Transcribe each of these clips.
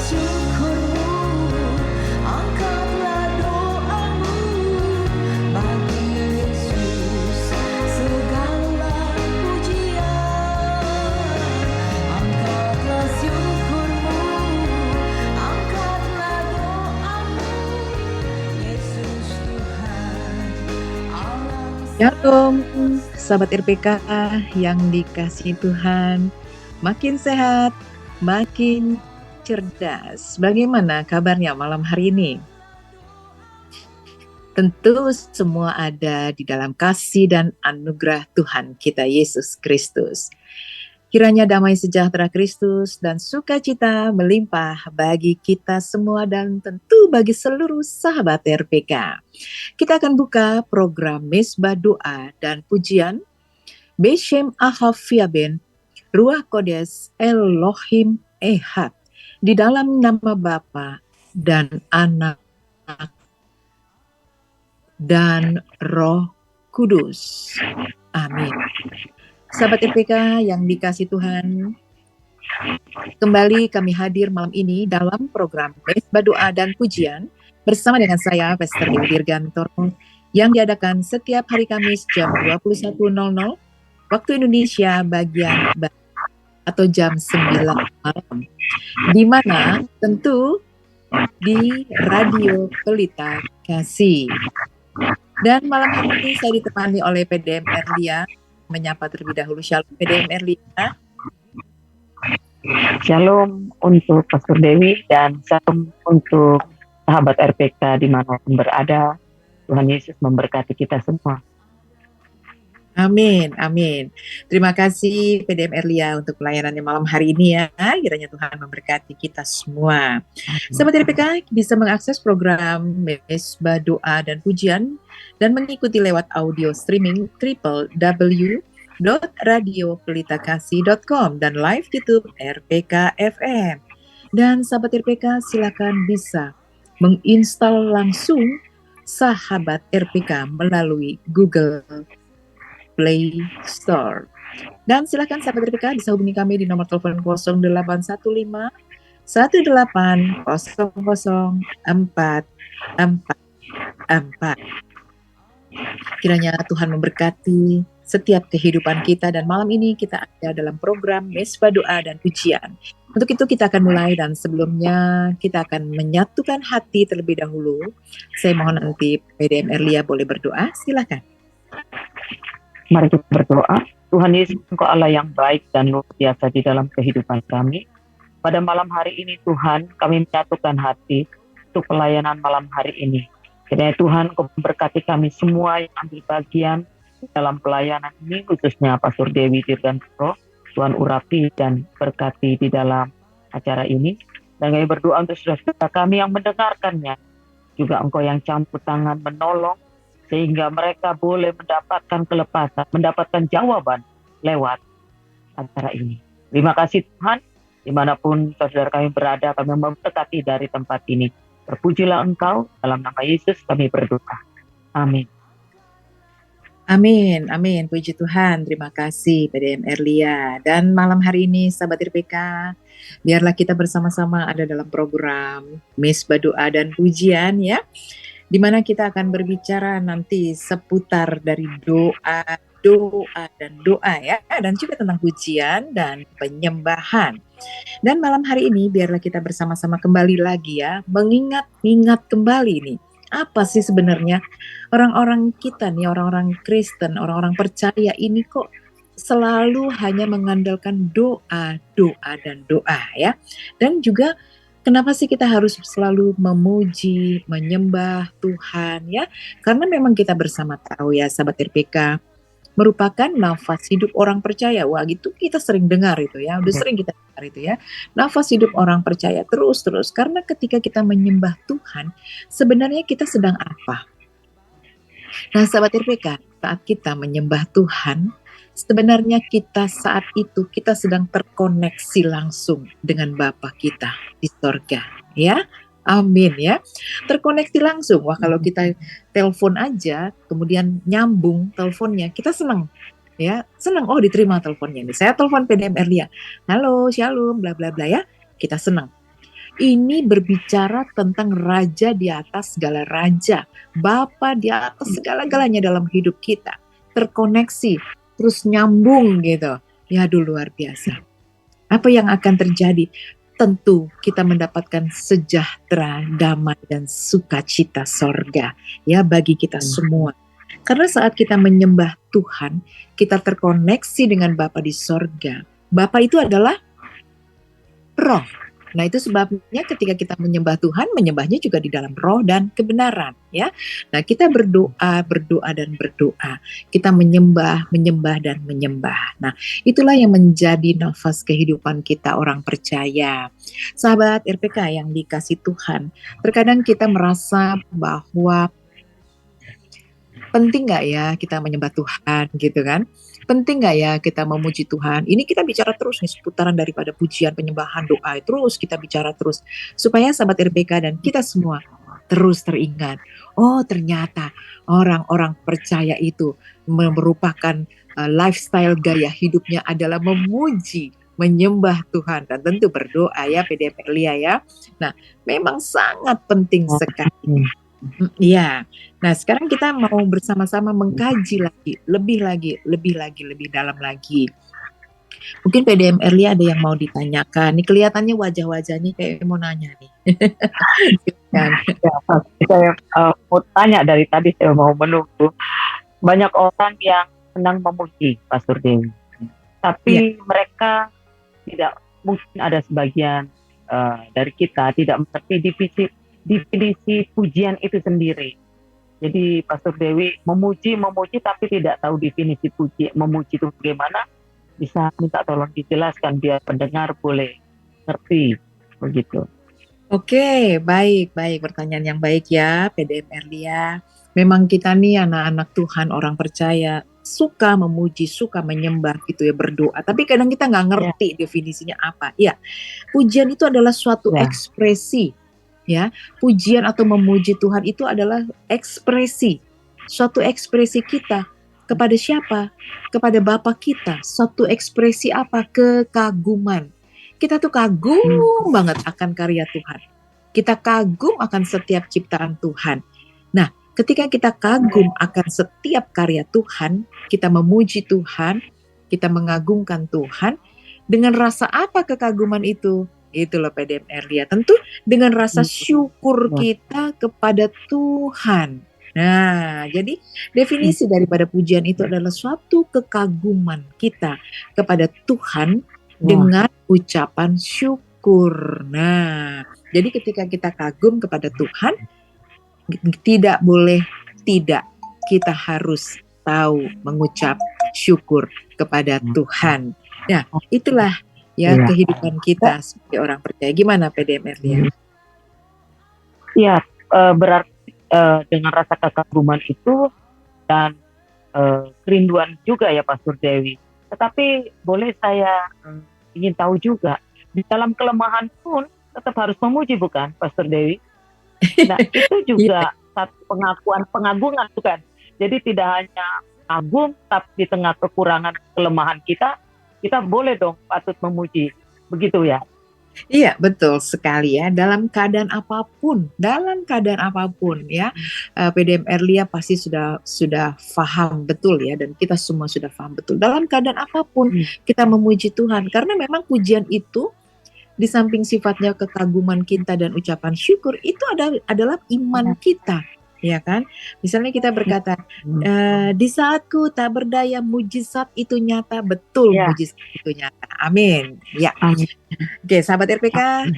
syukurmu, angkatlah doamu bagi Yesus segala pujian. Angkatlah syukurmu, angkatlah doamu, Yesus Tuhan alam Shalom, sahabat RPK yang dikasihi Tuhan, makin sehat, makin cerdas. Bagaimana kabarnya malam hari ini? Tentu semua ada di dalam kasih dan anugerah Tuhan kita Yesus Kristus. Kiranya damai sejahtera Kristus dan sukacita melimpah bagi kita semua dan tentu bagi seluruh sahabat RPK. Kita akan buka program Mesbah Doa dan Pujian Beshem Ahaviaben Ruach Kodes Elohim Ehad di dalam nama Bapa dan Anak dan Roh Kudus. Amin. Sahabat RPK yang dikasihi Tuhan, kembali kami hadir malam ini dalam program Mesbah Doa dan Pujian bersama dengan saya, Pastor Dewi Dirganto, yang diadakan setiap hari Kamis jam 21.00 waktu Indonesia bagian Barat atau jam 9 malam. Di mana tentu di Radio Pelita Kasih. Dan malam hari ini saya ditemani oleh PDM Erlia. Menyapa terlebih dahulu. Shalom PDM Erlia. Shalom untuk Pastor Dewi dan shalom untuk sahabat RPK dimanapun berada. Tuhan Yesus memberkati kita semua. Amin, amin. Terima kasih PDM Erlia untuk pelayanannya malam hari ini ya. Kiranya Tuhan memberkati kita semua. Sahabat RPK bisa mengakses program Mesbah Doa dan Pujian dan mengikuti lewat audio streaming www.radiopelitakasih.com dan live YouTube RPK FM. Dan sahabat RPK silakan bisa menginstal langsung sahabat RPK melalui Google Play Store. Dan silakan sahabat RPK bisa hubungi kami di nomor telepon 0815 1800 444. Kiranya Tuhan memberkati setiap kehidupan kita dan malam ini kita ada dalam program Mesbah Doa dan Pujian. Untuk itu kita akan mulai dan sebelumnya kita akan menyatukan hati terlebih dahulu. Saya mohon nanti PDM Erlia boleh berdoa, silakan. Mari kita berdoa. Tuhan Yesus, Engkau Allah yang baik dan luar biasa di dalam kehidupan kami. Pada malam hari ini Tuhan, kami menyatukan hati untuk pelayanan malam hari ini. Kiranya Tuhan Kau memberkati kami semua yang ambil bagian dalam pelayanan ini, khususnya Pastor Dewi Dirganto. Tuhan urapi dan berkati di dalam acara ini. Dan kami berdoa untuk saudara kami yang mendengarkannya. Juga Engkau yang campur tangan menolong, sehingga mereka boleh mendapatkan kelepasan, mendapatkan jawaban lewat acara ini. Terima kasih Tuhan, dimanapun saudara kami berada, kami memberkati dari tempat ini. Terpujilah Engkau, dalam nama Yesus kami berdoa. Amin. Amin, amin. Puji Tuhan, terima kasih PDM Erlia. Dan malam hari ini sahabat RPK, biarlah kita bersama-sama ada dalam program Mesbah Doa dan Pujian ya, di mana kita akan berbicara nanti seputar dari doa ya, dan juga tentang pujian dan penyembahan. Dan malam hari ini biarlah kita bersama-sama kembali lagi ya, mengingat kembali nih, apa sih sebenarnya orang-orang kita nih, orang-orang Kristen, orang-orang percaya ini kok selalu hanya mengandalkan doa ya. Dan juga kenapa sih kita harus selalu memuji, menyembah Tuhan ya? Karena memang kita bersama tahu ya sahabat RPK, merupakan nafas hidup orang percaya. Wah gitu kita sering dengar itu ya, udah sering kita dengar itu ya. Nafas hidup orang percaya terus. Karena ketika kita menyembah Tuhan, sebenarnya kita sedang apa? Nah sahabat RPK, saat kita menyembah Tuhan, sebenarnya kita saat itu kita sedang terkoneksi langsung dengan Bapa kita di sorga ya. Amin ya. Terkoneksi langsung. Wah kalau kita telepon aja, kemudian nyambung teleponnya, kita senang. Ya, senang. Oh diterima teleponnya nih. Saya telepon PDM Erlia. Halo, shalom, bla bla bla ya. Kita senang. Ini berbicara tentang raja di atas segala raja, Bapa di atas segala-galanya dalam hidup kita. Terkoneksi, terus nyambung gitu. Ya, aduh luar biasa. Apa yang akan terjadi? Tentu kita mendapatkan sejahtera, damai, dan sukacita sorga ya bagi kita semua. Karena saat kita menyembah Tuhan, kita terkoneksi dengan Bapa di sorga. Bapa itu adalah roh. Nah, itu sebabnya ketika kita menyembah Tuhan, menyembahnya juga di dalam roh dan kebenaran, ya. Nah, kita berdoa dan berdoa. Kita menyembah dan menyembah. Nah, itulah yang menjadi nafas kehidupan kita orang percaya. Sahabat RPK yang dikasih Tuhan, terkadang kita merasa bahwa penting nggak ya kita menyembah Tuhan gitu kan? Penting nggak ya kita memuji Tuhan? Ini kita bicara terus nih seputaran daripada pujian, penyembahan, doa. Terus kita bicara terus. Supaya sahabat RPK dan kita semua terus teringat. Oh ternyata orang-orang percaya itu merupakan lifestyle gaya hidupnya adalah memuji, menyembah Tuhan. Dan tentu berdoa ya PDM Elia ya. Nah memang sangat penting sekali. Iya. Nah, sekarang kita mau bersama-sama mengkaji lebih dalam lagi. Mungkin PDM Erli ada yang mau ditanyakan. Nih kelihatannya wajah-wajahnya kayak mau nanya nih. Silakan. Ya, saya mau tanya dari tadi, saya mau menunggu. Banyak orang yang senang memuji Pastor Dewi, tapi mereka tidak, mungkin ada sebagian dari kita tidak mengerti definisi pujian itu sendiri. Jadi Pastor Dewi memuji tapi tidak tahu definisi memuji itu bagaimana. Bisa minta tolong dijelaskan biar pendengar boleh ngerti begitu. Oke, baik. Pertanyaan yang baik ya, PDM Erlia. Memang kita nih anak-anak Tuhan, orang percaya, suka memuji, suka menyembah gitu ya, berdoa. Tapi kadang kita nggak ngerti definisinya apa. Ya, pujian itu adalah suatu ekspresi. Ya, pujian atau memuji Tuhan itu adalah ekspresi, suatu ekspresi kita kepada siapa? Kepada Bapa kita. Suatu ekspresi apa? Kekaguman. Kita tuh kagum banget akan karya Tuhan. Kita kagum akan setiap ciptaan Tuhan. Nah, ketika kita kagum akan setiap karya Tuhan, kita memuji Tuhan, kita mengagungkan Tuhan, dengan rasa apa kekaguman itu? Itu loh PDM Erlia. Tentu dengan rasa syukur kita kepada Tuhan. Nah, jadi definisi daripada pujian itu adalah suatu kekaguman kita kepada Tuhan dengan ucapan syukur. Nah, jadi ketika kita kagum kepada Tuhan, tidak boleh tidak, kita harus tahu mengucap syukur kepada Tuhan. Nah, itulah ya kehidupan kita sebagai orang percaya. Gimana PDM Erlia? Ya, berarti dengan rasa kekaguman itu dan kerinduan juga ya Pastor Dewi. Tetapi boleh saya ingin tahu juga, di dalam kelemahan pun tetap harus memuji, bukan Pastor Dewi? Nah itu juga satu pengagungan bukan? Jadi tidak hanya kagum, tapi di tengah kekurangan kelemahan kita boleh dong patut memuji, begitu ya? Iya, betul sekali ya. Dalam keadaan apapun ya, PDM Erlia pasti sudah paham betul ya, dan kita semua sudah paham betul. Dalam keadaan apapun kita memuji Tuhan, karena memang pujian itu di samping sifatnya kekaguman kita dan ucapan syukur, itu adalah iman kita. Ya kan, misalnya kita berkata di saatku tak berdaya, mujizat itu nyata. Betul, mujizat itu nyata. Amin. Ya. Oke, sahabat RPK,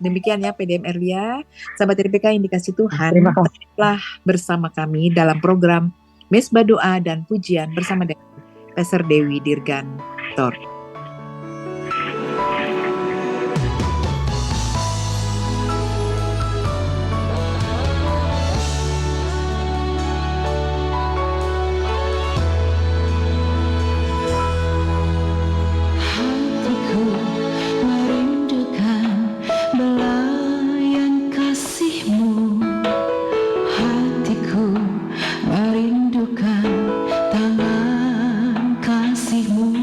demikian ya PDM Erlia. Sahabat RPK yang dikasih Tuhan, tetaplah bersama kami dalam program Mesbah Doa dan Pujian bersama dengan Pastor Dewi Dirgantor. Merindukan tangan kasih-Mu.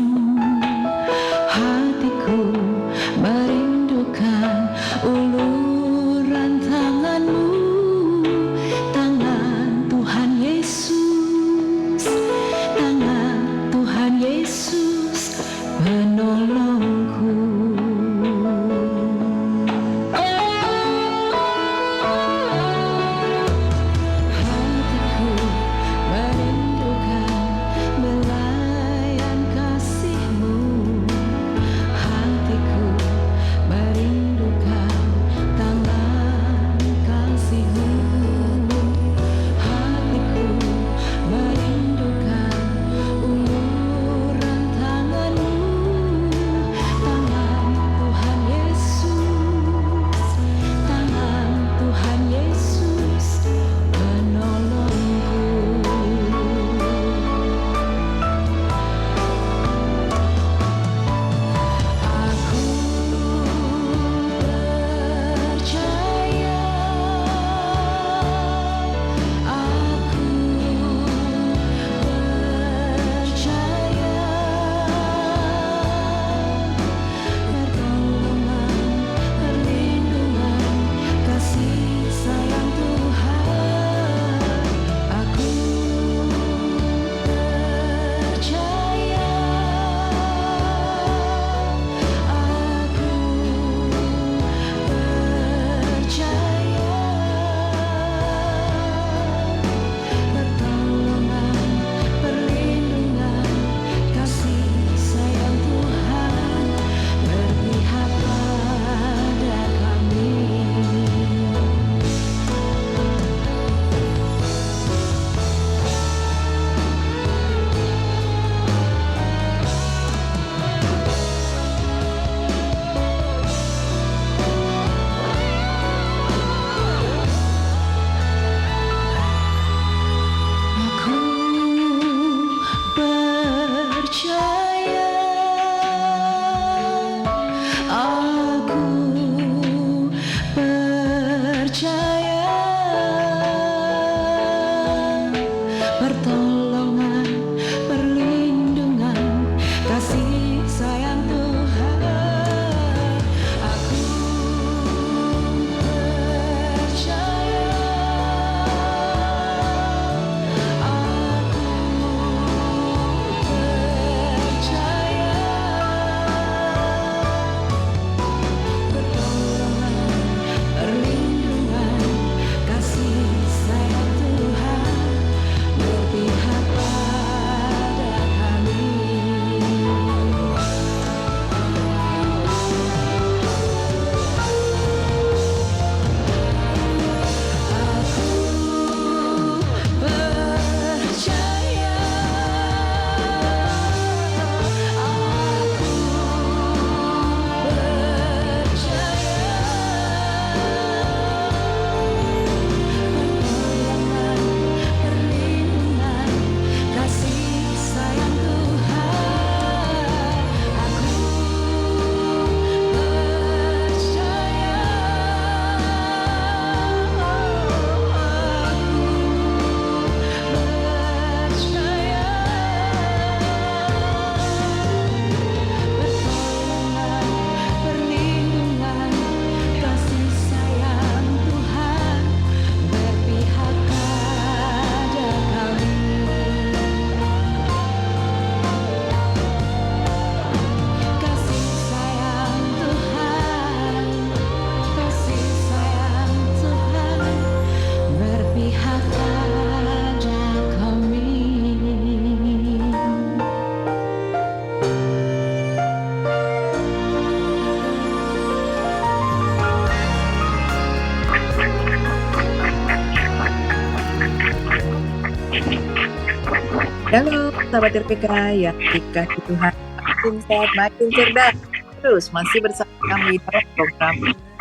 Halo, sahabat RPK yang dikasih Tuhan, makin sehat, makin cerdas. Terus masih bersama kami dalam program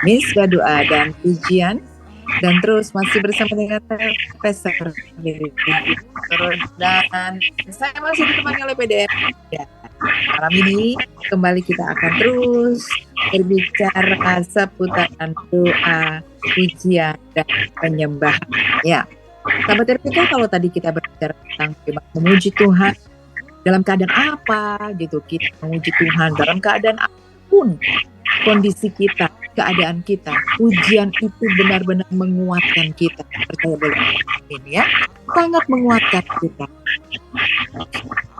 Misbah Doa dan Pujian. Dan terus masih bersama dengan Profesor dan saya masih ditemani oleh PDM. Ya, malam ini kembali kita akan terus berbicara seputaran doa, pujian, dan penyembahan. Ya, sahabat RPK, kalau tadi kita berbicara tentang bagaimana memuji Tuhan dalam keadaan apa gitu, kita memuji Tuhan dalam keadaan apapun kondisi kita, keadaan kita, pujian itu benar-benar menguatkan kita. Percaya boleh ini ya, sangat menguatkan kita.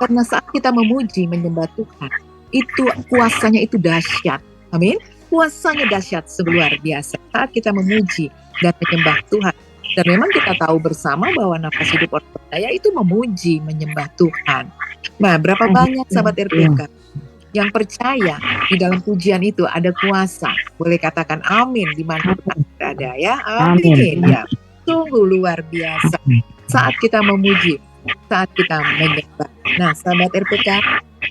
Karena saat kita memuji, menyembah Tuhan, itu kuasanya itu dahsyat. Amin. Kuasanya dahsyat luar biasa saat kita memuji dan menyembah Tuhan. Dan memang kita tahu bersama bahwa nafas hidup orang percaya itu memuji, menyembah Tuhan. Nah, berapa banyak sahabat RPK yang percaya di dalam pujian itu ada kuasa. Boleh katakan amin di mana kita berada ya. Amin. Ya, sungguh luar biasa saat kita memuji, saat kita menyembah. Nah, sahabat RPK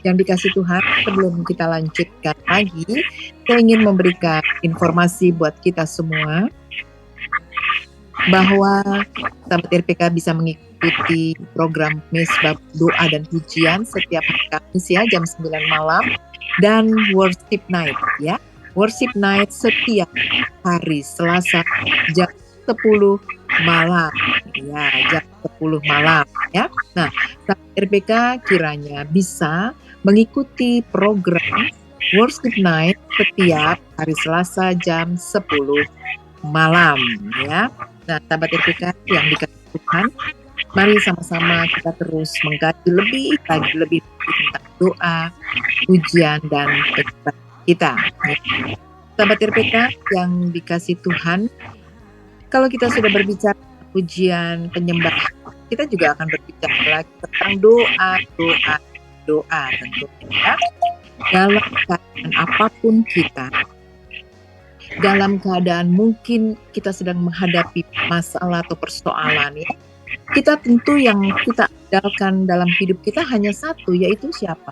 yang dikasih Tuhan, sebelum kita lanjutkan lagi, saya ingin memberikan informasi buat kita semua bahwa sahabat RPK bisa mengikuti program Misbah Doa dan Pujian setiap hari Kamis ya, jam 9 malam, dan Worship Night ya. Worship Night setiap hari Selasa jam 10 malam ya, jam 10 malam ya. Nah, sahabat RPK kiranya bisa mengikuti program Worship Night setiap hari Selasa jam 10 malam ya. Nah, sahabat RPK yang dikasih Tuhan, mari sama-sama kita terus mengkaji lebih lagi tentang doa, pujian, dan penyembahan kita. Sahabat RPK yang dikasih Tuhan, kalau kita sudah berbicara pujian, penyembahan, kita juga akan berbicara lagi tentang doa tentunya. Dalam keadaan apapun kita, dalam keadaan mungkin kita sedang menghadapi masalah atau persoalan ya, kita tentu yang kita andalkan dalam hidup kita hanya satu, yaitu siapa?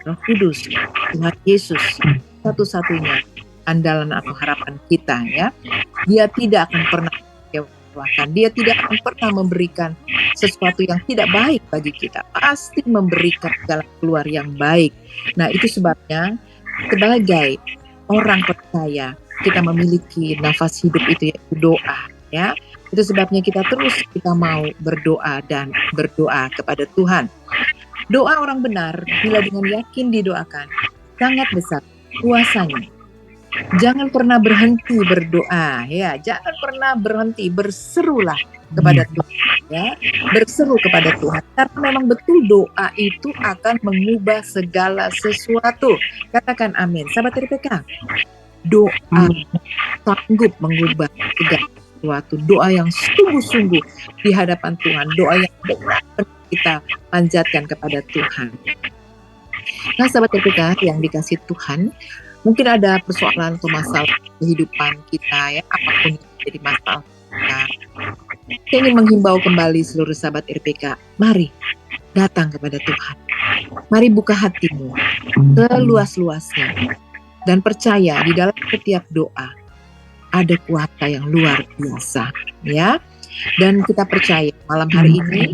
Roh Kudus, Tuhan Yesus, satu-satunya andalan atau harapan kita ya. Dia tidak akan pernah mengecewakan, dia tidak akan pernah memberikan sesuatu yang tidak baik bagi kita, pasti memberikan jalan keluar yang baik. Nah, itu sebabnya sebagai orang percaya kita memiliki nafas hidup itu, yaitu doa ya. Itu sebabnya kita mau berdoa dan berdoa kepada Tuhan. Doa orang benar bila dengan yakin didoakan sangat besar kuasanya. Jangan pernah berhenti berdoa ya, jangan pernah berhenti, berserulah kepada Tuhan ya, berseru kepada Tuhan, karena memang betul doa itu akan mengubah segala sesuatu. Katakan amin sahabat RPK. Doa sanggup mengubah segala sesuatu. Doa yang sungguh-sungguh di hadapan Tuhan, doa yang benar kita panjatkan kepada Tuhan. Nah, sahabat RPK yang dikasih Tuhan, mungkin ada persoalan atau masalah kehidupan kita ya, apapun yang menjadi masalah kita. Saya ingin menghimbau kembali seluruh sahabat RPK, mari datang kepada Tuhan. Mari buka hatimu seluas-luasnya. Dan percaya di dalam setiap doa ada kuasa yang luar biasa ya. Dan kita percaya malam hari ini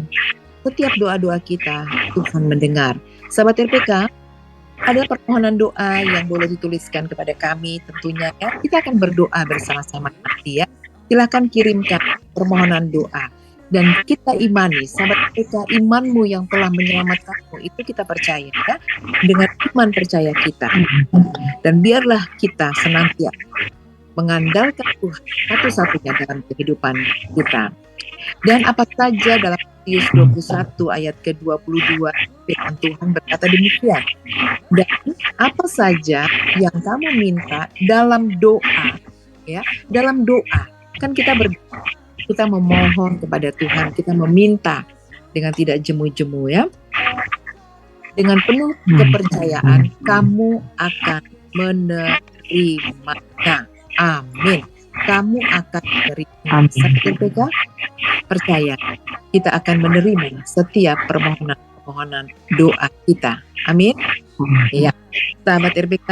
setiap doa-doa kita Tuhan mendengar. Sahabat RPK, ada permohonan doa yang boleh dituliskan kepada kami tentunya ya. Kita akan berdoa bersama-sama nanti ya. Silakan kirimkan permohonan doa. Dan kita imani, sahabat kita, imanmu yang telah menyelamatkanmu itu kita percaya ya, dengan iman percaya kita. Dan biarlah kita senantiasa mengandalkan Tuhan satu-satunya dalam kehidupan kita. Dan apa saja dalam Matius 21 ayat ke-22 firman Tuhan berkata demikian. Dan apa saja yang kamu minta dalam doa ya, dalam doa kan kita berdoa, kita memohon kepada Tuhan, kita meminta dengan tidak jemu-jemu ya. Dengan penuh kepercayaan kamu akan menerimanya. Amin. Kamu akan menerima. RPK percaya kita akan menerima setiap permohonan permohonan doa kita. Amin. Ya, sahabat RBK,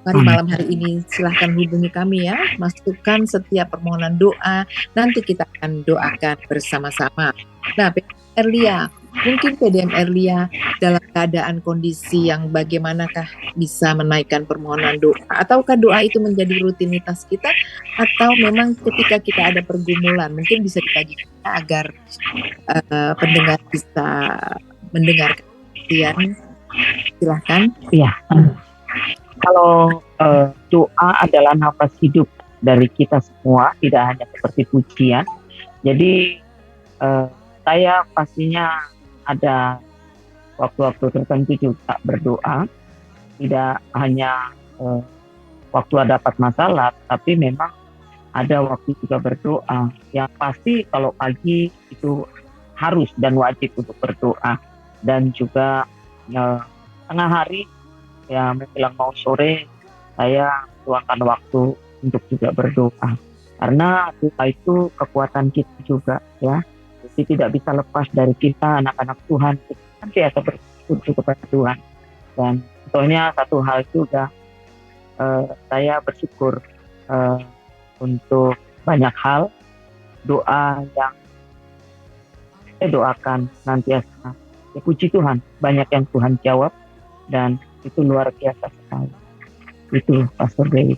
mari malam hari ini silahkan hubungi kami ya, masukkan setiap permohonan doa, nanti kita akan doakan bersama-sama. Nah, PDM Erlia, mungkin PDM Erlia dalam keadaan kondisi yang bagaimanakah bisa menaikkan permohonan doa, ataukah doa itu menjadi rutinitas kita, atau memang ketika kita ada pergumulan, mungkin bisa dibagikan agar pendengar bisa mendengarkan. Silahkan. Iya. Kalau doa adalah nafas hidup dari kita semua, tidak hanya seperti pujian. Jadi saya pastinya ada waktu-waktu tertentu juga berdoa, tidak hanya waktu dapat masalah, tapi memang ada waktu juga berdoa. Yang pasti kalau pagi itu harus dan wajib untuk berdoa, dan juga tengah hari ya menjelang mau sore saya luangkan waktu untuk juga berdoa, karena doa itu kekuatan kita juga ya. Jadi tidak bisa lepas dari kita anak-anak Tuhan, nanti atau bersyukur kepada Tuhan. Dan contohnya satu hal juga saya bersyukur untuk banyak hal, doa yang saya doakan nantiasa. Ya, puji Tuhan, banyak yang Tuhan jawab dan itu luar biasa sekali. Itu Pastor Dewi.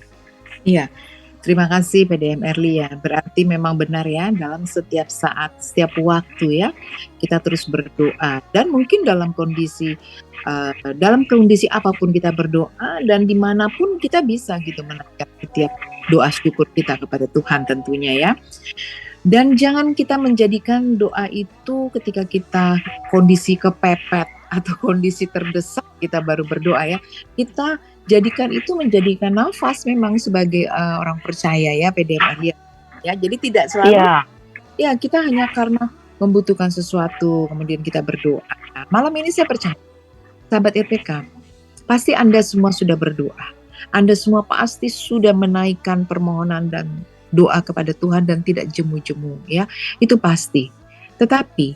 Iya, terima kasih PDM Erlia. Berarti memang benar ya, dalam setiap saat, setiap waktu ya, kita terus berdoa. Dan mungkin dalam kondisi apapun kita berdoa, dan dimanapun kita bisa gitu menaikkan setiap doa syukur kita kepada Tuhan tentunya ya. Dan jangan kita menjadikan doa itu ketika kita kondisi kepepet atau kondisi terdesak kita baru berdoa ya. Kita jadikan itu menjadikan nafas memang sebagai orang percaya ya, PDM Erlia ya. Jadi tidak selalu ya kita hanya karena membutuhkan sesuatu kemudian kita berdoa. Malam ini saya percaya sahabat RPK, pasti Anda semua sudah berdoa. Anda semua pasti sudah menaikkan permohonan dan doa kepada Tuhan dan tidak jemu-jemu ya, itu pasti. Tetapi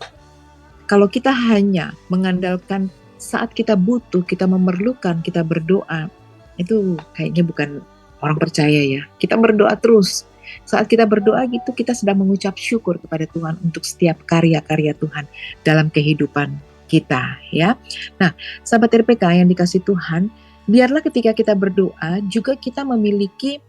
kalau kita hanya mengandalkan saat kita butuh, kita memerlukan, kita berdoa, itu kayaknya bukan orang percaya ya. Kita berdoa terus. Saat kita berdoa gitu, kita sedang mengucap syukur kepada Tuhan untuk setiap karya-karya Tuhan dalam kehidupan kita ya. Nah, sahabat RPK yang dikasih Tuhan, biarlah ketika kita berdoa juga kita memiliki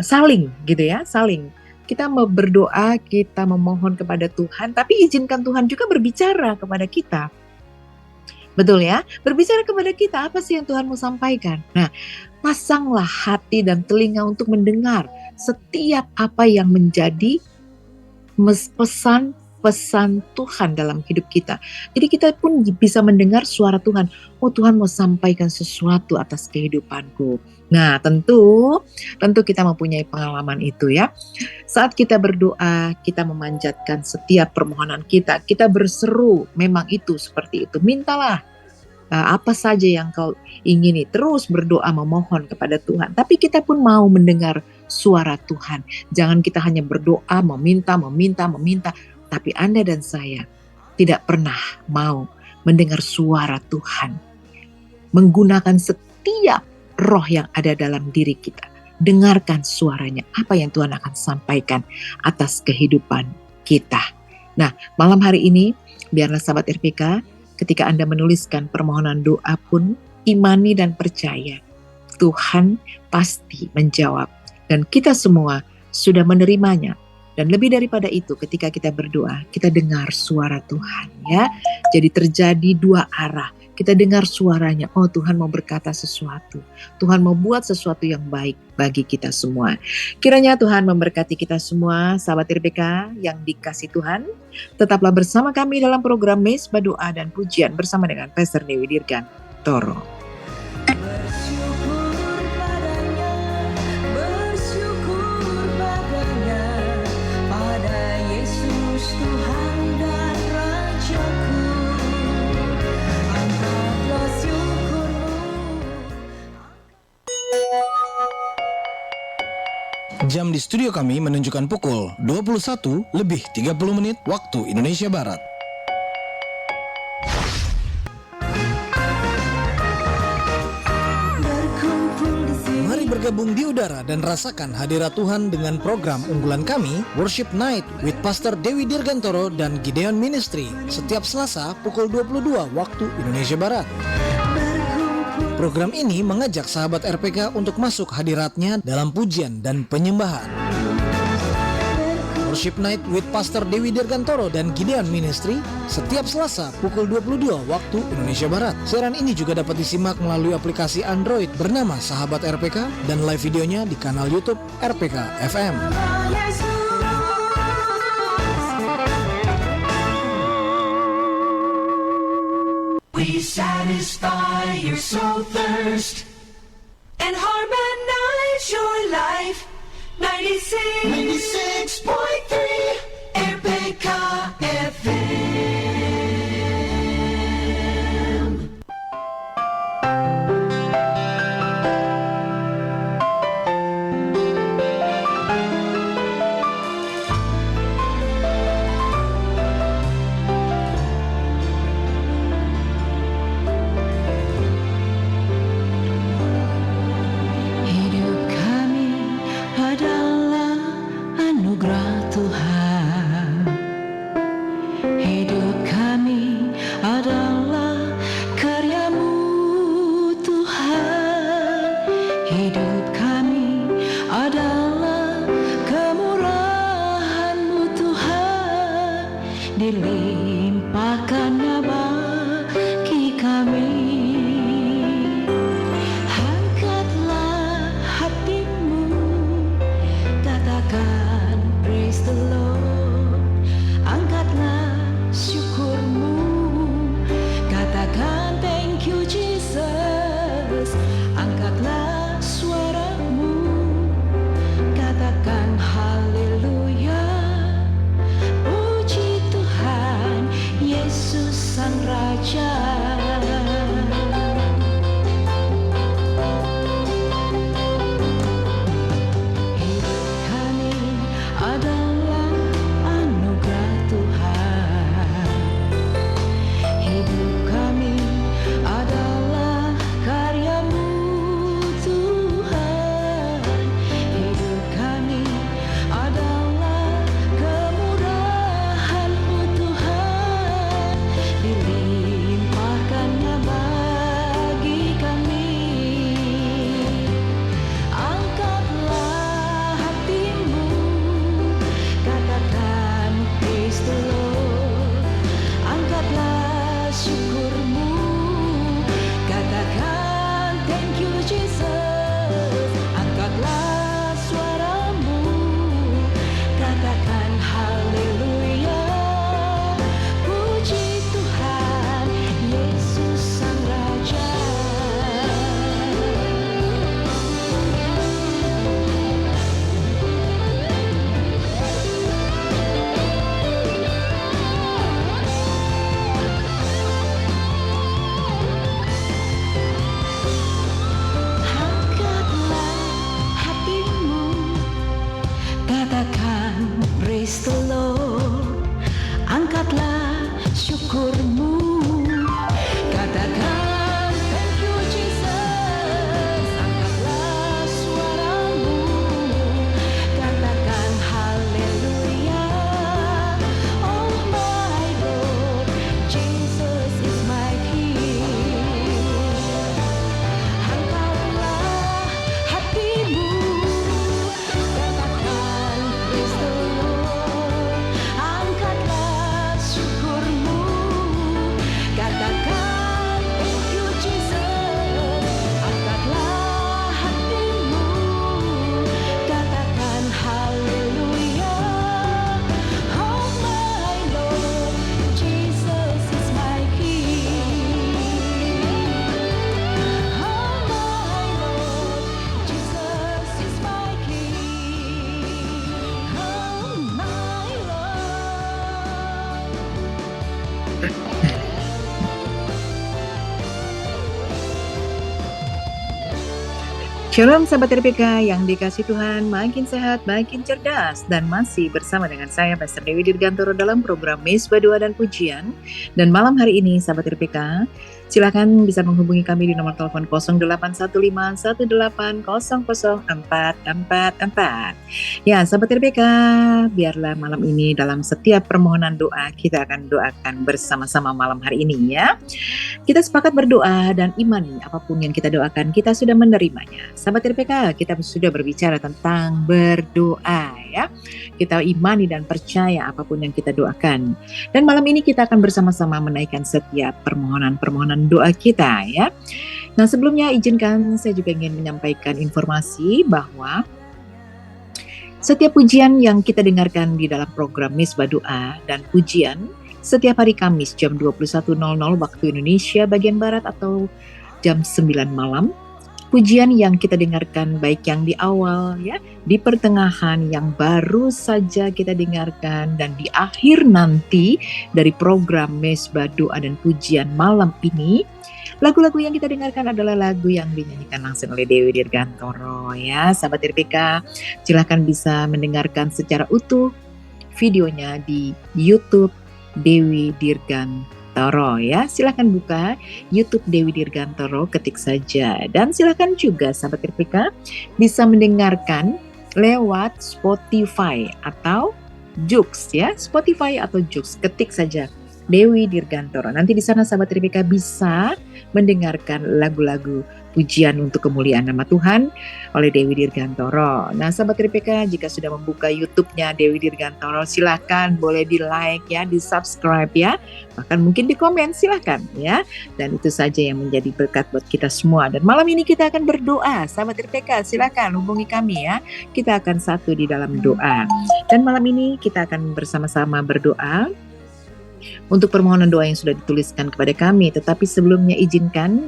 saling gitu ya, saling. Kita mau berdoa, kita memohon kepada Tuhan, tapi izinkan Tuhan juga berbicara kepada kita. Betul ya? Berbicara kepada kita, apa sih yang Tuhan mau sampaikan? Nah, pasanglah hati dan telinga untuk mendengar setiap apa yang menjadi pesan Tuhan dalam hidup kita. Jadi kita pun bisa mendengar suara Tuhan. Oh, Tuhan mau sampaikan sesuatu atas kehidupanku. Nah, tentu kita mempunyai pengalaman itu ya. Saat kita berdoa, kita memanjatkan setiap permohonan kita. Kita berseru, memang itu seperti itu. Mintalah apa saja yang kau ingini. Terus berdoa memohon kepada Tuhan. Tapi kita pun mau mendengar suara Tuhan. Jangan kita hanya berdoa, meminta. Tapi Anda dan saya tidak pernah mau mendengar suara Tuhan. Menggunakan setiap roh yang ada dalam diri kita. Dengarkan suaranya, apa yang Tuhan akan sampaikan atas kehidupan kita. Nah, malam hari ini, biarlah sahabat RPK, ketika Anda menuliskan permohonan doa pun, imani dan percaya. Tuhan pasti menjawab. Dan kita semua sudah menerimanya. Dan lebih daripada itu, ketika kita berdoa, kita dengar suara Tuhan ya. Jadi terjadi dua arah. Kita dengar suaranya, oh Tuhan mau berkata sesuatu. Tuhan mau buat sesuatu yang baik bagi kita semua. Kiranya Tuhan memberkati kita semua, sahabat RBK yang dikasih Tuhan. Tetaplah bersama kami dalam program Mesbah Doa dan Pujian bersama dengan Pastor Dewi Dirgan Toro. Jam di studio kami menunjukkan pukul 21:30 waktu Indonesia Barat. bergabung di udara dan rasakan hadirat Tuhan dengan program unggulan kami, Worship Night with Pastor Dewi Dirgantoro dan Gideon Ministry, setiap Selasa pukul 22 waktu Indonesia Barat. Program ini mengajak sahabat RPK untuk masuk hadiratnya dalam pujian dan penyembahan. Worship Night with Pastor Dewi Dirgantoro dan Gideon Ministry setiap Selasa pukul 22 waktu Indonesia Barat. Siaran ini juga dapat disimak melalui aplikasi Android bernama Sahabat RPK dan live videonya di kanal YouTube RPK FM. We satisfy your soul thirst and harmonize your life. 96.3 RPK FM. Hidup kami adalah anugerah Tuhan. Hidup kami adalah karya-Mu Tuhan. Hidup kami adalah kemurahan-Mu Tuhan. Dilimpahkannya bagi kami. Angkatlah hatimu, katakan praise the Lord. Angkatlah syukurmu, katakan thank you Jesus. Angkatlah suaramu, katakan haleluya. Puji Tuhan Yesus Sang Raja. Hidup kami adalah anugerah Tuhan. Hidup kami adalah karya-Mu Tuhan. Hidup kami adalah kemurahan-Mu Tuhan. Dilimpahkannya bagi kami. Angkatlah hatimu, katakan praise the Lord. Angkatlah syukurmu, katakan thank you Jesus. Angkatlah suaramu, katakan haleluya. Puji Tuhan Yesus Sang Raja. Angkatlah hatimu, katakan praise the Lord. Angkatlah syukurmu, katakan thank you Jesus. Angkatlah suaramu, katakan haleluya. Oh my Lord, Jesus is my King. Angkatlah hatimu, katakan praise the Lord. Angkatlah syukurmu, katakan thank you Jesus. Angkatlah hatimu, katakan haleluya. Oh my Lord, Jesus is my King. Oh my Lord, Jesus is my King. Oh my Lord. Shalom sahabat RPK yang dikasih Tuhan, makin sehat, makin cerdas, dan masih bersama dengan saya Pastor Dewi Dirgantoro dalam program Misbah Doa dan Pujian. Dan malam hari ini sahabat RPK, Silakan bisa menghubungi kami di nomor telepon 0815 118000444. Ya, sahabat RPK, biarlah malam ini dalam setiap permohonan doa kita akan doakan bersama-sama malam hari ini ya. Kita sepakat berdoa dan imani apapun yang kita doakan kita sudah menerimanya. Sahabat RPK, kita sudah berbicara tentang berdoa ya. Kita imani dan percaya apapun yang kita doakan. Dan malam ini kita akan bersama-sama menaikkan setiap permohonan doa kita ya. Nah, sebelumnya izinkan saya juga ingin menyampaikan informasi bahwa setiap pujian yang kita dengarkan di dalam program Misbah Doa dan Pujian setiap hari Kamis jam 21.00 waktu Indonesia bagian Barat atau jam 9 malam. Pujian yang kita dengarkan baik yang di awal ya, di pertengahan yang baru saja kita dengarkan dan di akhir nanti dari program Misbah Doa dan Pujian malam ini, lagu-lagu yang kita dengarkan adalah lagu yang dinyanyikan langsung oleh Dewi Dirgantoro ya. Sahabat RPK, silakan bisa mendengarkan secara utuh videonya di YouTube Dewi Dirgantoro ya. Silakan buka YouTube Dewi Dirgantoro, ketik saja. Dan silakan juga sahabat RPK bisa mendengarkan lewat Spotify atau Joox ya. Spotify atau Joox, ketik saja Dewi Dirgantoro. Nanti di sana sahabat RPK bisa mendengarkan lagu-lagu pujian untuk kemuliaan nama Tuhan oleh Dewi Dirgantoro. Nah, sahabat RPK, jika sudah membuka YouTube-nya Dewi Dirgantoro, silakan boleh di-like ya, di-subscribe ya, bahkan mungkin di komen, silakan ya. Dan itu saja yang menjadi berkat buat kita semua. Dan malam ini kita akan berdoa. Sahabat RPK, silakan hubungi kami ya. Kita akan satu di dalam doa. Dan malam ini kita akan bersama-sama berdoa untuk permohonan doa yang sudah dituliskan kepada kami. Tetapi sebelumnya izinkan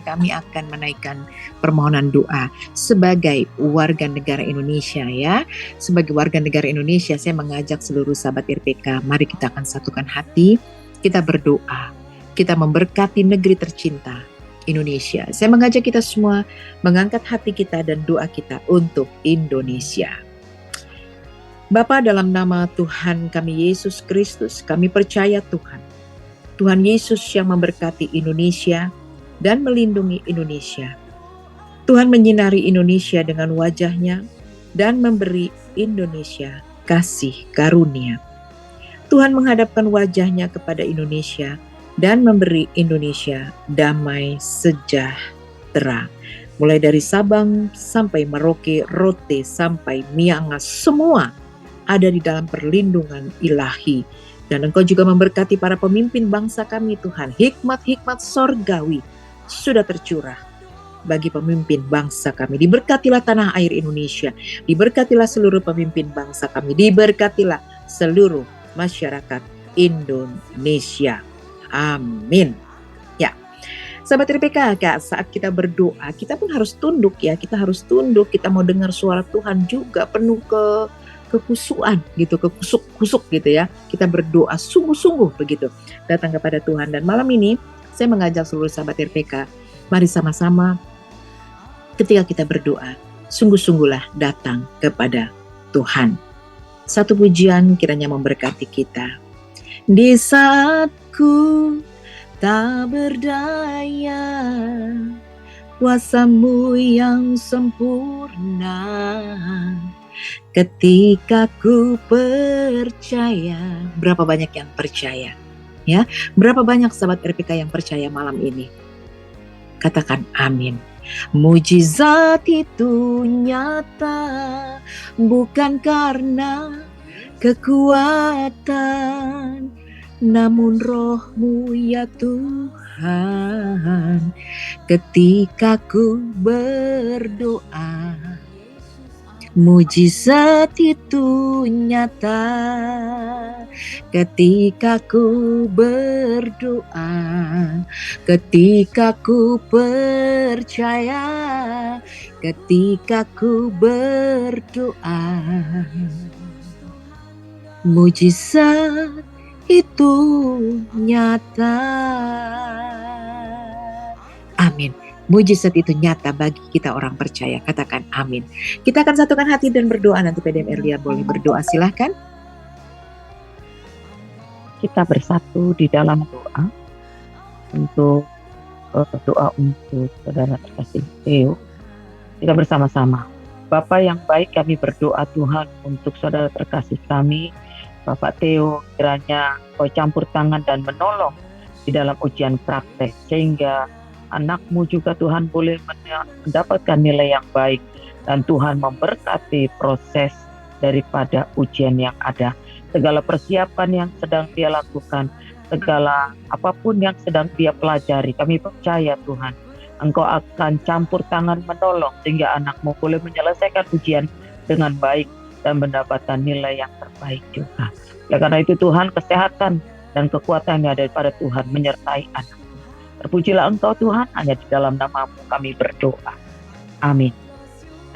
kami akan menaikkan permohonan doa sebagai warga negara Indonesia ya. Sebagai warga negara Indonesia, saya mengajak seluruh sahabat RPK, mari kita akan satukan hati, kita berdoa, kita memberkati negeri tercinta Indonesia. Saya mengajak kita semua mengangkat hati kita dan doa kita untuk Indonesia. Bapa, dalam nama Tuhan kami Yesus Kristus, kami percaya Tuhan Yesus yang memberkati Indonesia dan melindungi Indonesia. Tuhan menyinari Indonesia dengan wajah-Nya dan memberi Indonesia kasih karunia. Tuhan menghadapkan wajah-Nya kepada Indonesia dan memberi Indonesia damai sejahtera. Mulai dari Sabang sampai Merauke, Rote sampai Miangas, semua ada di dalam perlindungan ilahi. Dan Engkau juga memberkati para pemimpin bangsa kami Tuhan. Hikmat-hikmat sorgawi sudah tercurah bagi pemimpin bangsa kami. Diberkatilah tanah air Indonesia. Diberkatilah seluruh pemimpin bangsa kami. Diberkatilah seluruh masyarakat Indonesia. Amin. Ya, sahabat RPK, saat kita berdoa, kita pun harus tunduk ya. Kita harus tunduk, kita mau dengar suara Tuhan juga penuh kekhusuan gitu, kekusuk-kusuk gitu ya. Kita berdoa sungguh-sungguh begitu datang kepada Tuhan. Dan malam ini saya mengajak seluruh sahabat RPK, mari sama-sama ketika kita berdoa, sungguh-sungguhlah datang kepada Tuhan. Satu pujian kiranya memberkati kita. Di saat ku tak berdaya, kuasa-Mu yang sempurna, ketika ku percaya. Berapa banyak yang percaya ya? Berapa banyak sahabat RPK yang percaya malam ini? Katakan amin. Mujizat itu nyata, bukan karena kekuatan, namun Roh-Mu ya Tuhan. Ketika ku berdoa, mujizat itu nyata. Ketika ku berdoa, ketika ku percaya, ketika ku berdoa, mujizat itu nyata. Amin. Mujizat itu nyata bagi kita orang percaya. Katakan amin. Kita akan satukan hati dan berdoa. Nanti PDM Erlia boleh berdoa. Silahkan. Kita bersatu di dalam doa untuk doa untuk saudara terkasih Theo. Kita bersama-sama. Bapa yang baik, kami berdoa Tuhan untuk saudara terkasih kami, Bapak Theo, kiranya Kau campur tangan dan menolong di dalam ujian praktek, sehingga anakmu juga Tuhan boleh mendapatkan nilai yang baik, dan Tuhan memberkati proses daripada ujian yang ada. Segala persiapan yang sedang dia lakukan, segala apapun yang sedang dia pelajari, kami percaya Tuhan, Engkau akan campur tangan menolong sehingga anakmu boleh menyelesaikan ujian dengan baik dan mendapatkan nilai yang terbaik juga. Oleh karena itu Tuhan, kesehatan dan kekuatannya daripada Tuhan menyertai anakmu. Terpujilah Engkau Tuhan, hanya di dalam nama-Mu kami berdoa. Amin.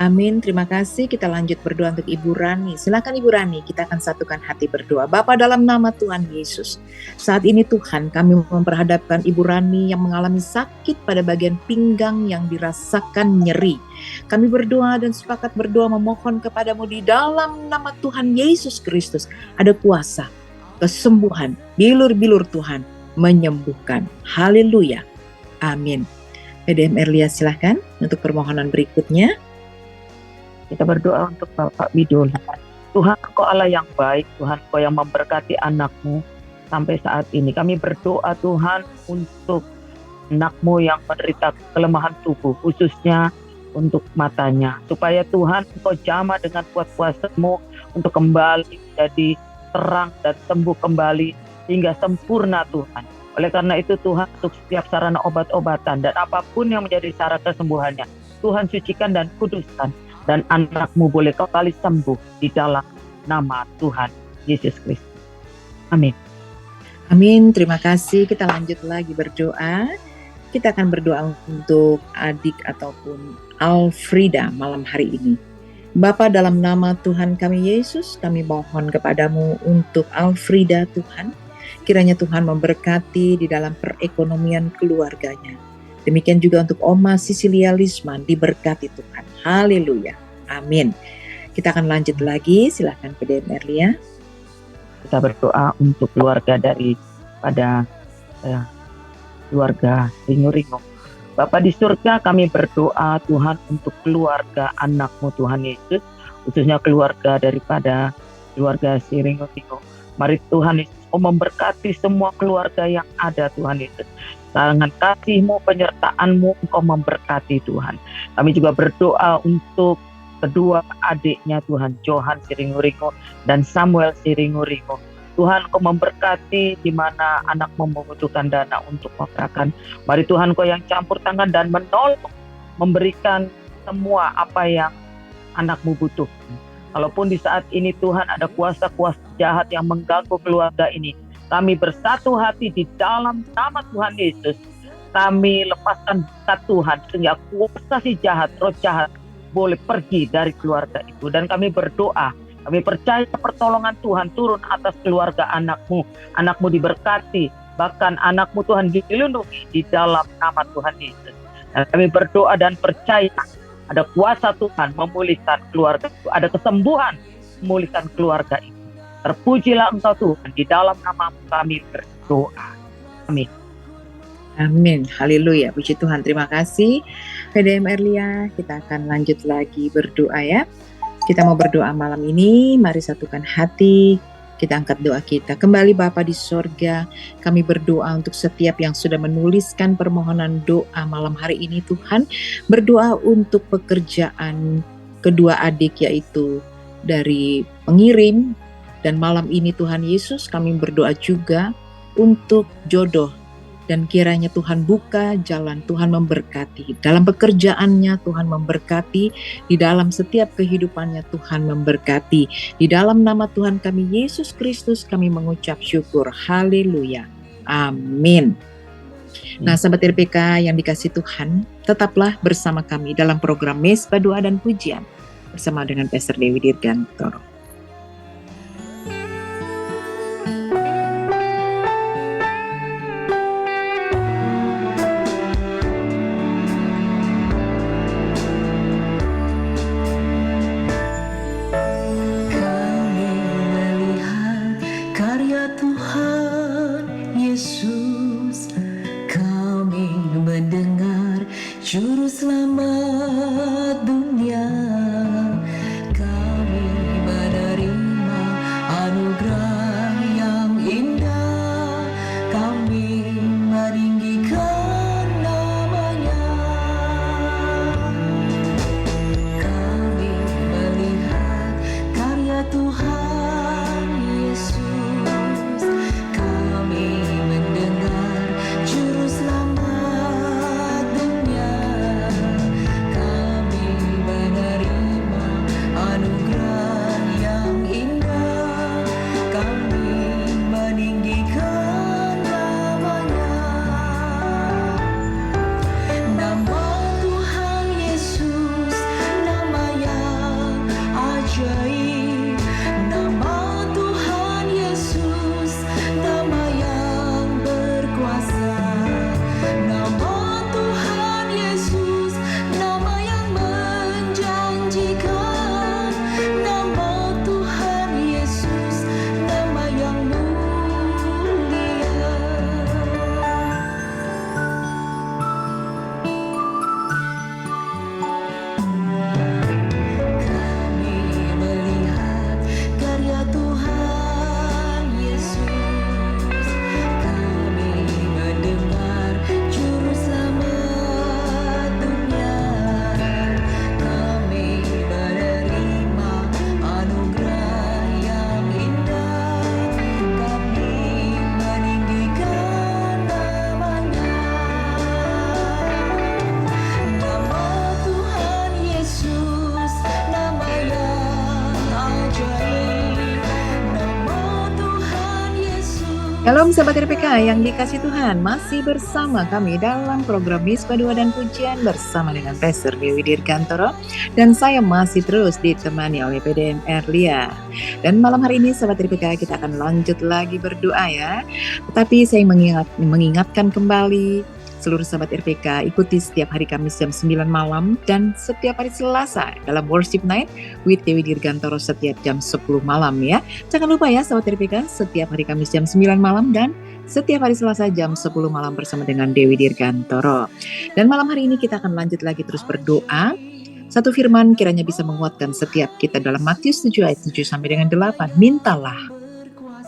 Amin, terima kasih. Kita lanjut berdoa untuk Ibu Rani. Silakan Ibu Rani, kita akan satukan hati berdoa. Bapa, dalam nama Tuhan Yesus, saat ini Tuhan kami memperhadapkan Ibu Rani yang mengalami sakit pada bagian pinggang yang dirasakan nyeri. Kami berdoa dan sepakat berdoa memohon kepadamu di dalam nama Tuhan Yesus Kristus. Ada kuasa, kesembuhan, bilur-bilur Tuhan menyembuhkan. Haleluya. Amin. PDM Erlia silahkan untuk permohonan berikutnya. Kita berdoa untuk Bapak Widola. Tuhan, Engkau Allah yang baik, Tuhan, Engkau yang memberkati anakmu sampai saat ini. Kami berdoa Tuhan untuk anakmu yang menderita kelemahan tubuh, khususnya untuk matanya. Supaya Tuhan, Engkau jamah dengan kuat kuasa-Mu untuk kembali menjadi terang dan sembuh kembali hingga sempurna Tuhan. Oleh karena itu Tuhan, untuk setiap sarana obat-obatan dan apapun yang menjadi syarat kesembuhannya, Tuhan sucikan dan kuduskan. Dan anakmu boleh kembali sembuh di dalam nama Tuhan Yesus Kristus. Amin. Amin, terima kasih. Kita lanjut lagi berdoa. Kita akan berdoa untuk adik ataupun Alfrida malam hari ini. Bapa, dalam nama Tuhan kami Yesus, kami mohon kepadamu untuk Alfrida Tuhan. Kiranya Tuhan memberkati di dalam perekonomian keluarganya. Demikian juga untuk Oma Sisilia Lisman, diberkati Tuhan. Haleluya. Amin. Kita akan lanjut lagi. Silakan PDM Erlia. Kita berdoa untuk keluarga daripada keluarga Ringo-Ringo. Bapa di surga, kami berdoa Tuhan untuk keluarga anakmu Tuhan Yesus, khususnya keluarga daripada keluarga si Ringo-Ringo. Mari Tuhan Yesus memberkati semua keluarga yang ada Tuhan Yesus. Dengan kasih-Mu, penyertaan-Mu, Engkau memberkati Tuhan. Kami juga berdoa untuk kedua adiknya Tuhan, Johan Siringo-Ringo dan Samuel Siringo-Ringo. Tuhan, Engkau memberkati di mana anak-Mu membutuhkan dana untuk kontrakan. Mari Tuhan, Engkau yang campur tangan dan menolong, memberikan semua apa yang anak-Mu butuhkan. Kalaupun di saat ini Tuhan ada kuasa-kuasa jahat yang mengganggu keluarga ini, kami bersatu hati di dalam nama Tuhan Yesus. Kami lepaskan berkat Tuhan sehingga kuasa si jahat, roh jahat boleh pergi dari keluarga itu. Dan kami berdoa, kami percaya pertolongan Tuhan turun atas keluarga anakmu. Anakmu diberkati, bahkan anakmu Tuhan dilindungi di dalam nama Tuhan Yesus. Dan kami berdoa dan percaya ada kuasa Tuhan memulihkan keluarga itu. Ada kesembuhan memulihkan keluarga itu. Terpujilah Engkau Tuhan, di dalam nama kami berdoa. Amin. Amin. Haleluya. Puji Tuhan. Terima kasih PDM Erlia. Kita akan lanjut lagi berdoa ya. Kita mau berdoa malam ini. Mari satukan hati. Kita angkat doa kita. Kembali Bapa di sorga, kami berdoa untuk setiap yang sudah menuliskan permohonan doa malam hari ini Tuhan. Berdoa untuk pekerjaan kedua adik yaitu dari pengirim. Dan malam ini Tuhan Yesus kami berdoa juga untuk jodoh. Dan kiranya Tuhan buka jalan, Tuhan memberkati. Dalam pekerjaannya Tuhan memberkati. Di dalam setiap kehidupannya Tuhan memberkati. Di dalam nama Tuhan kami Yesus Kristus kami mengucap syukur. Haleluya. Amin. Nah sahabat RPK yang dikasih Tuhan, tetaplah bersama kami dalam program Mesbah Doa dan Pujian. Bersama dengan Pastor Dewi Dirgantoro. Karya Tuhan Yesus, kami mendengar Shalom sahabat RPK yang dikasih Tuhan, masih bersama kami dalam program Misbah Doa dan Pujian bersama dengan Pastor Dewi Dirgantoro, dan saya masih terus ditemani oleh PDM Erlia. Dan malam hari ini sahabat RPK kita akan lanjut lagi berdoa ya. Tetapi saya mengingatkan kembali seluruh sahabat RPK, ikuti setiap hari Kamis jam 9 malam dan setiap hari Selasa dalam Worship Night with Dewi Dirgantoro setiap jam 10 malam ya. Jangan lupa ya sahabat RPK, setiap hari Kamis jam 9 malam dan setiap hari Selasa jam 10 malam bersama dengan Dewi Dirgantoro. Dan malam hari ini kita akan lanjut lagi terus berdoa. Satu firman kiranya bisa menguatkan setiap kita dalam Matius 7 ayat 7 sampai dengan 8. Mintalah,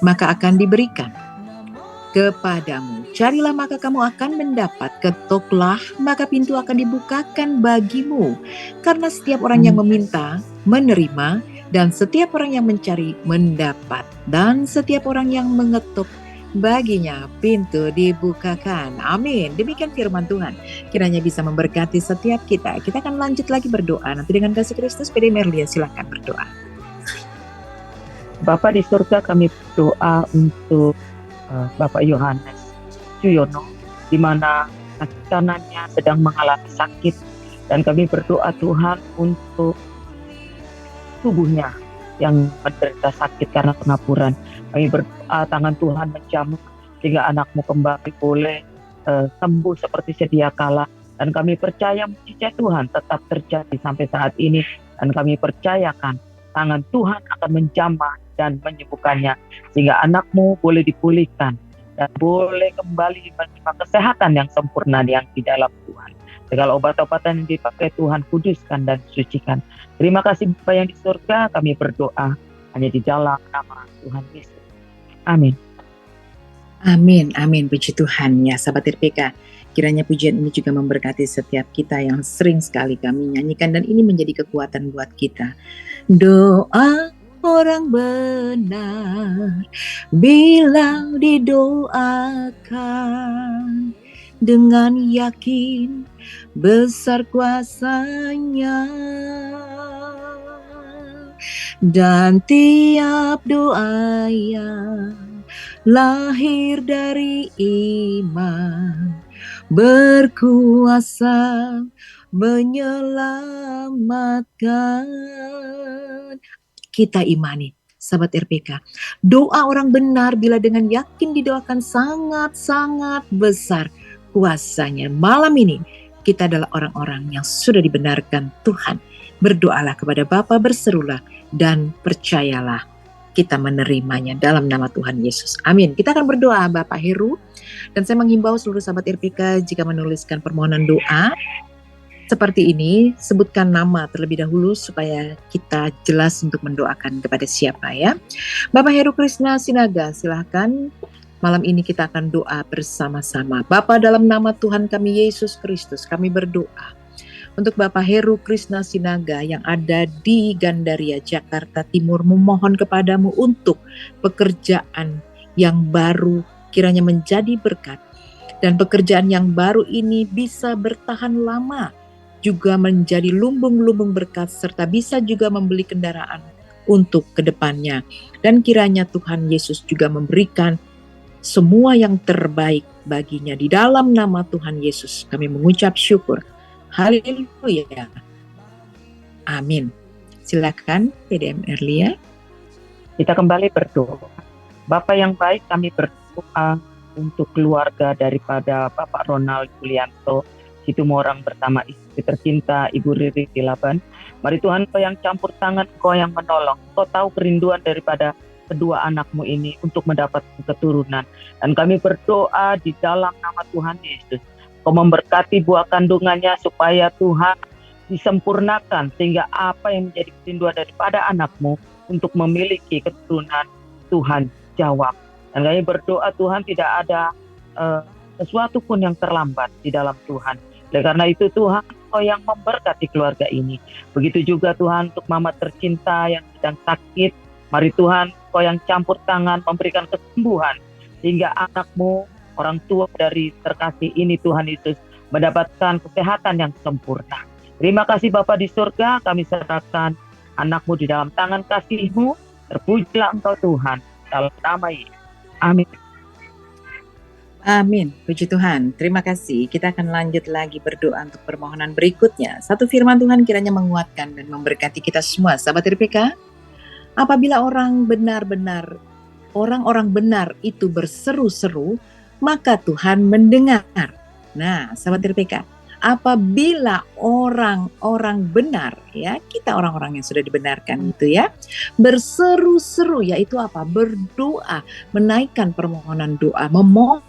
maka akan diberikan kepadamu. Carilah maka kamu akan mendapat. Ketoklah maka pintu akan dibukakan bagimu. Karena setiap orang yang meminta, menerima. Dan setiap orang yang mencari, mendapat. Dan setiap orang yang mengetuk, baginya pintu dibukakan. Amin. Demikian firman Tuhan. Kiranya bisa memberkati setiap kita. Kita akan lanjut lagi berdoa. Nanti dengan kasih Kristus, PDM Erlia silahkan berdoa. Bapa di surga, kami berdoa untuk Bapak Yohanes Suyono, di mana kaki kanannya sedang mengalami sakit, dan kami berdoa Tuhan untuk tubuhnya yang menderita sakit karena pengapuran. Kami berdoa tangan Tuhan menjamah sehingga anakmu kembali boleh sembuh seperti sedia kala, dan kami percaya mujizat Tuhan tetap terjadi sampai saat ini, dan kami percayakan tangan Tuhan akan menjamah dan menyembuhkannya sehingga anakmu boleh dipulihkan dan boleh kembali menerima kesehatan yang sempurna yang di dalam Tuhan. Segala obat-obatan yang dipakai Tuhan kuduskan dan sucikan. Terima kasih Bapa yang di surga, kami berdoa hanya di dalam nama Tuhan Yesus. Amin. Amin, amin. Puji Tuhan ya sahabat RPK. Kiranya pujian ini juga memberkati setiap kita yang sering sekali kami nyanyikan, dan ini menjadi kekuatan buat kita. Doa orang benar bila didoakan dengan yakin besar kuasanya, dan tiap doa yang lahir dari iman berkuasa menyelamatkan. Kita imani, sahabat RPK, doa orang benar bila dengan yakin didoakan sangat-sangat besar kuasanya. Malam ini kita adalah orang-orang yang sudah dibenarkan Tuhan. Berdoalah kepada Bapa, berserulah, dan percayalah kita menerimanya dalam nama Tuhan Yesus. Amin. Kita akan berdoa Bapak Heru, dan saya menghimbau seluruh sahabat RPK jika menuliskan permohonan doa seperti ini, sebutkan nama terlebih dahulu supaya kita jelas untuk mendoakan kepada siapa ya. Bapak Heru Krisna Sinaga, silahkan. Malam ini kita akan doa bersama-sama. Bapa, dalam nama Tuhan kami Yesus Kristus, kami berdoa untuk Bapak Heru Krisna Sinaga yang ada di Gandaria, Jakarta Timur, memohon kepadamu untuk pekerjaan yang baru kiranya menjadi berkat, dan pekerjaan yang baru ini bisa bertahan lama, juga menjadi lumbung-lumbung berkat, serta bisa juga membeli kendaraan untuk kedepannya. Dan kiranya Tuhan Yesus juga memberikan semua yang terbaik baginya. Di dalam nama Tuhan Yesus kami mengucap syukur. Haleluya. Amin. Silakan PDM Erlia. Kita kembali berdoa. Bapa yang baik, kami berdoa untuk keluarga daripada Bapak Ronald Julianto Situmorang bersama istri tercinta Ibu Riri Tilaban. Mari Tuhan, Kau yang campur tangan, Kau yang menolong. Kau tahu kerinduan daripada kedua anakmu ini untuk mendapat keturunan. Dan kami berdoa di dalam nama Tuhan Yesus, Kau memberkati buah kandungannya supaya Tuhan disempurnakan, sehingga apa yang menjadi kerinduan daripada anakmu untuk memiliki keturunan, Tuhan jawab. Dan kami berdoa Tuhan, tidak ada sesuatu pun yang terlambat di dalam Tuhan. Oleh karena itu Tuhan, Kau yang memberkati keluarga ini. Begitu juga Tuhan untuk mama tercinta yang sedang sakit. Mari Tuhan, Kau yang campur tangan memberikan kesembuhan, sehingga anakmu, orang tua dari terkasih ini Tuhan Yesus, mendapatkan kesehatan yang sempurna. Terima kasih Bapa di surga, kami serahkan anakmu di dalam tangan kasih-Mu. Terpujilah Engkau Tuhan, dalam nama Yesus. Amin. Amin. Puji Tuhan. Terima kasih. Kita akan lanjut lagi berdoa untuk permohonan berikutnya. Satu firman Tuhan kiranya menguatkan dan memberkati kita semua. Sahabat RPK, apabila orang-orang benar itu berseru-seru, maka Tuhan mendengar. Nah, sahabat RPK, apabila orang-orang benar, ya, kita orang-orang yang sudah dibenarkan itu ya, berseru-seru, yaitu apa? Berdoa, menaikkan permohonan doa, memohon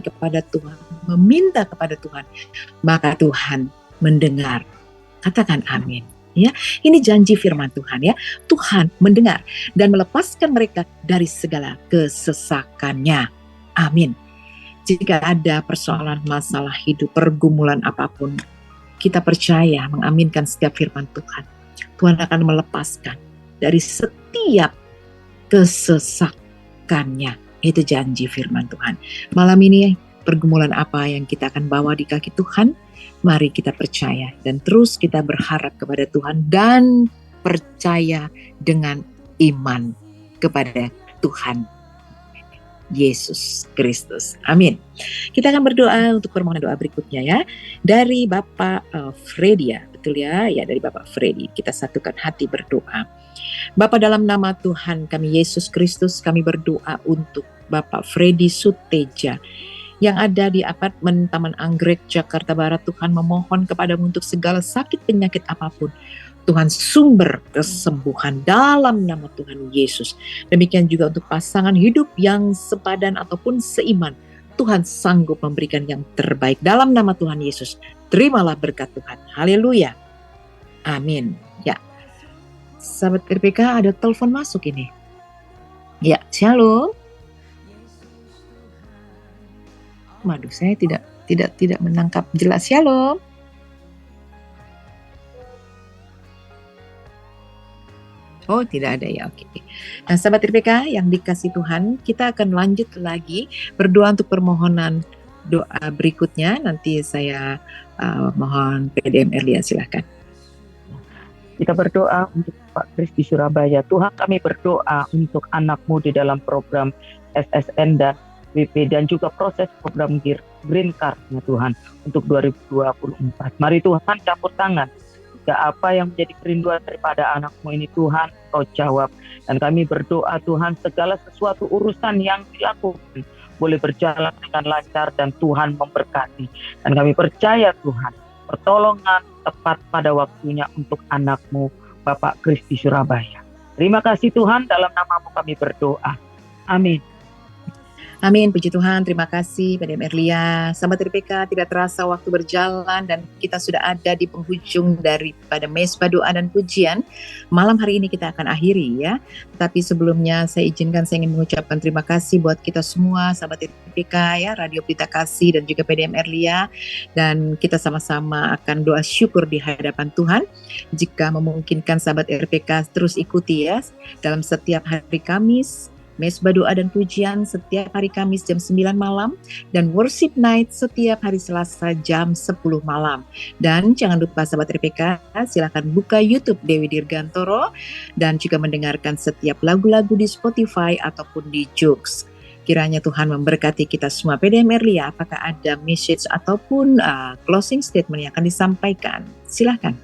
kepada Tuhan, meminta kepada Tuhan, maka Tuhan mendengar. Katakan amin. Ya, ini janji firman Tuhan ya. Tuhan mendengar dan melepaskan mereka dari segala kesesakannya. Amin. Jika ada persoalan, masalah hidup, pergumulan apapun, kita percaya mengaminkan setiap firman Tuhan. Tuhan akan melepaskan dari setiap kesesakannya. Itu janji firman Tuhan. Malam ini pergumulan apa yang kita akan bawa di kaki Tuhan? Mari kita percaya dan terus kita berharap kepada Tuhan dan percaya dengan iman kepada Tuhan Yesus Kristus. Amin. Kita akan berdoa untuk permohonan doa berikutnya ya. Dari Bapak Freddy ya. Betul ya? Ya, dari Bapak Freddy. Kita satukan hati berdoa. Bapa, dalam nama Tuhan kami Yesus Kristus, kami berdoa untuk Bapak Freddy Suteja yang ada di apartemen Taman Anggrek, Jakarta Barat. Tuhan memohon kepadamu untuk segala sakit penyakit apapun. Tuhan sumber kesembuhan dalam nama Tuhan Yesus. Demikian juga untuk pasangan hidup yang sepadan ataupun seiman. Tuhan sanggup memberikan yang terbaik dalam nama Tuhan Yesus. Terimalah berkat Tuhan. Haleluya. Amin. Ya. Sahabat RPK, ada telepon masuk ini. Ya, shalom. Waduh, saya tidak menangkap jelas. Shalom. Oh, tidak ada ya, oke. Nah, sahabat RPK yang dikasih Tuhan, kita akan lanjut lagi berdoa untuk permohonan doa berikutnya. Nanti saya mohon PDM Erlia, silakan. Kita berdoa untuk Pak Kris di Surabaya. Tuhan, kami berdoa untuk anakmu di dalam program SSN dan WP dan juga proses program Green Card-nya Tuhan untuk 2024. Mari Tuhan campur tangan. Jika apa yang menjadi kerinduan daripada anakmu ini Tuhan, Kau jawab. Dan kami berdoa Tuhan segala sesuatu urusan yang dilakukan boleh berjalan dengan lancar dan Tuhan memberkati. Dan kami percaya Tuhan, pertolongan tepat pada waktunya untuk anakmu Bapak Kris di Surabaya. Terima kasih Tuhan, dalam namamu kami berdoa. Amin. Amin, puji Tuhan, terima kasih PDM Erlia. Sahabat RPK, tidak terasa waktu berjalan dan kita sudah ada di penghujung daripada Mesbah Doa dan Pujian. Malam hari ini kita akan akhiri ya. Tapi sebelumnya saya ingin mengucapkan terima kasih buat kita semua, sahabat RPK ya, Radio Pelita Kasih dan juga PDM Erlia. Dan kita sama-sama akan doa syukur di hadapan Tuhan. Jika memungkinkan sahabat RPK terus ikuti ya, dalam setiap hari Kamis, Mesbah Doa dan Pujian setiap hari Kamis jam 9 malam dan Worship Night setiap hari Selasa jam 10 malam. Dan jangan lupa sahabat RPK, silakan buka YouTube Dewi Dirgantoro dan juga mendengarkan setiap lagu-lagu di Spotify ataupun di Joox. Kiranya Tuhan memberkati kita semua. PDM Erlia, apakah ada message ataupun closing statement yang akan disampaikan? Silakan.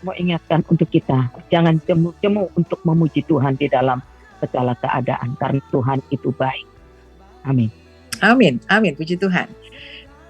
Mau ingatkan untuk kita, jangan jemu-jemu untuk memuji Tuhan di dalam segala keadaan, karena Tuhan itu baik. Amin. Amin, amin, puji Tuhan.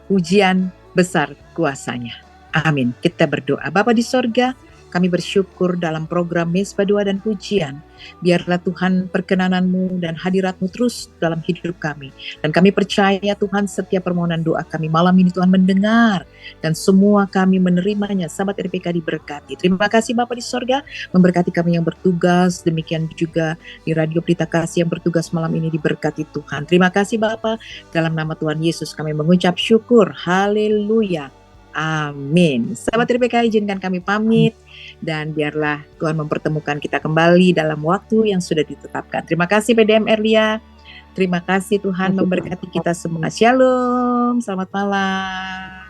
Pujian besar kuasanya. Amin. Kita berdoa. Bapa di sorga, kami bersyukur dalam program Mesbah Doa dan Pujian. Biarlah Tuhan perkenanan-Mu dan hadirat-Mu terus dalam hidup kami. Dan kami percaya Tuhan setiap permohonan doa kami malam ini Tuhan mendengar. Dan semua kami menerimanya. Sahabat RPK diberkati. Terima kasih Bapa di sorga, memberkati kami yang bertugas. Demikian juga di Radio Pelita Kasih yang bertugas malam ini diberkati Tuhan. Terima kasih Bapa. Dalam nama Tuhan Yesus kami mengucap syukur. Haleluya. Amin. Sahabat RPK, izinkan kami pamit dan biarlah Tuhan mempertemukan kita kembali dalam waktu yang sudah ditetapkan. Terima kasih PDM Erlia. Terima kasih Tuhan memberkati kita semua. Shalom. Selamat malam.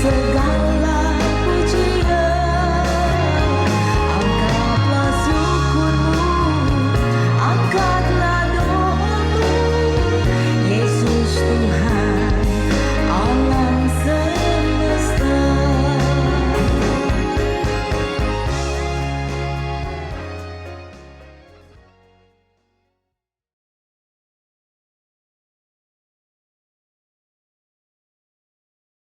segala